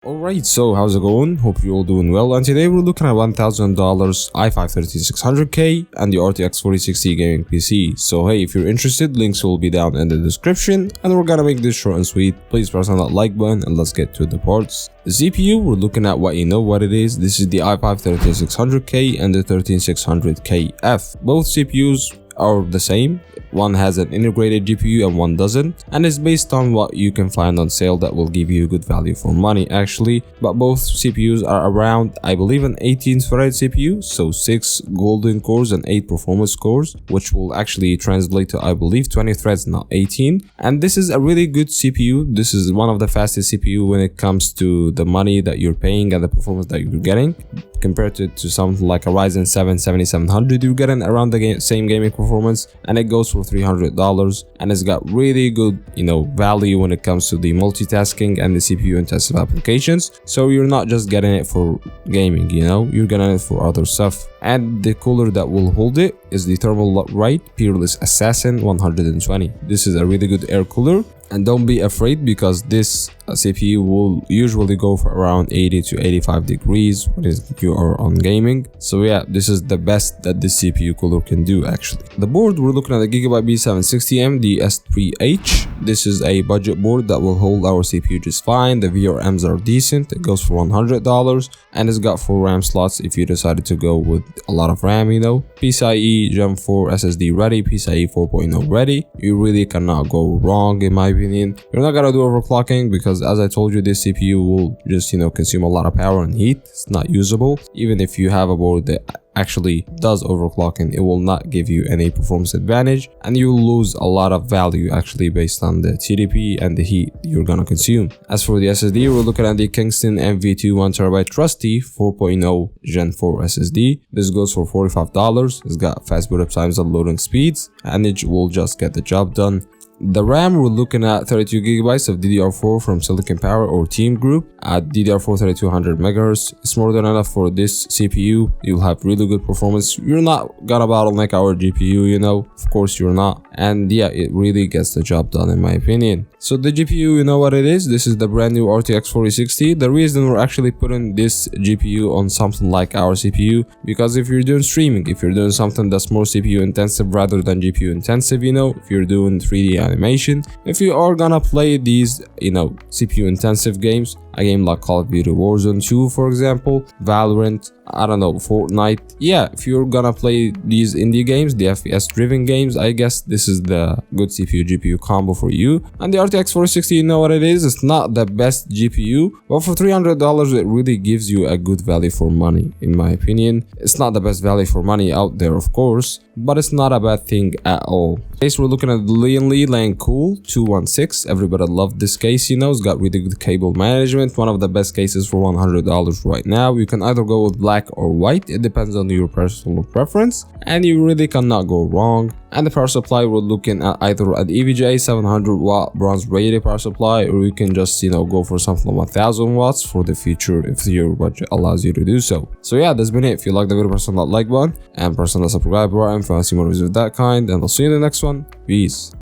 Alright, so how's it going? Hope you're all doing well, and today we're looking at $1,000 i5 13600K and the RTX 4060 gaming PC. So hey, if you're interested, links will be down in the description, and we're gonna make this short and sweet. Please press on that like button and let's get to the parts. The CPU, we're looking at what you know what it is. This is the i5 13600K and the 13600KF. Both CPUs are the same. One has an integrated GPU and one doesn't, and it's based on what you can find on sale that will give you good value for money actually. But both CPUs are around, I believe, an 18-thread CPU, so 6 golden cores and 8 performance cores, which will actually translate to, I believe, 20 threads, not 18. And this is a really good CPU. This is one of the fastest CPU when it comes to the money that you're paying and the performance that you're getting. Compared to something like a Ryzen 7 7700, you're getting around the same gaming performance, and it goes for $300, and it's got really good, value when it comes to the multitasking and the CPU intensive applications. So you're not just getting it for gaming, you're getting it for other stuff. And the cooler that will hold it is the Thermalright Peerless Assassin 120. This is a really good air cooler. And don't be afraid, because this CPU will usually go for around 80 to 85 degrees when you are on gaming. So yeah, this is the best that this CPU cooler can do actually. The board, we're looking at the Gigabyte B760M DS3H. This is a budget board that will hold our CPU just fine. The VRMs are decent. It goes for $100, and it's got 4 RAM slots if you decided to go with a lot of RAM, PCIe Gen 4 SSD ready, PCIe 4.0 ready. You really cannot go wrong in my opinion. You're not gonna do overclocking, because as I told you, this CPU will just consume a lot of power and heat. It's not usable. Even if you have a board that actually does overclocking, it will not give you any performance advantage, and you will lose a lot of value actually based on the TDP and the heat you're gonna consume. As for the SSD, we're looking at the Kingston MV2 1TB Trusty 4.0 Gen 4 SSD. This goes for $45. It's got fast boot up times and loading speeds, and it will just get the job done. The RAM, we're looking at 32 GB of DDR4 from Silicon Power or Team Group at DDR4 3200 MHz. It's more than enough for this CPU. You'll have really good performance. You're not gonna bottleneck our GPU, of course you're not. And yeah, it really gets the job done in my opinion. So the GPU, you know what it is. This is the brand new RTX 4060. The reason we're actually putting this GPU on something like our CPU, because if you're doing streaming, if you're doing something that's more CPU intensive rather than GPU intensive, if you're doing 3D animation, if you are gonna play these, CPU intensive games, a game like Call of Duty Warzone 2, for example, Valorant, I don't know, Fortnite. Yeah, if you're gonna play these indie games, the FPS driven games, I guess this is the good CPU GPU combo for you. And the RTX 4060, you know what it is. It's not the best GPU, but for $300 it really gives you a good value for money in my opinion. It's not the best value for money out there, of course, but it's not a bad thing at all. Case, we're looking at the Lianli Cool 216. Everybody loved this case, it's got really good cable management. One of the best cases for $100 right now. You can either go with black or white, it depends on your personal preference, and you really cannot go wrong. And the power supply, we're looking at either an EVGA 700 watt bronze rated power supply, or you can just go for something like 1000 watts for the future if your budget allows you to do so. So yeah, that's been it. If you like the video, press on that like button and press on the subscribe button if you want to see more videos of that kind, and I'll see you in the next one. Peace.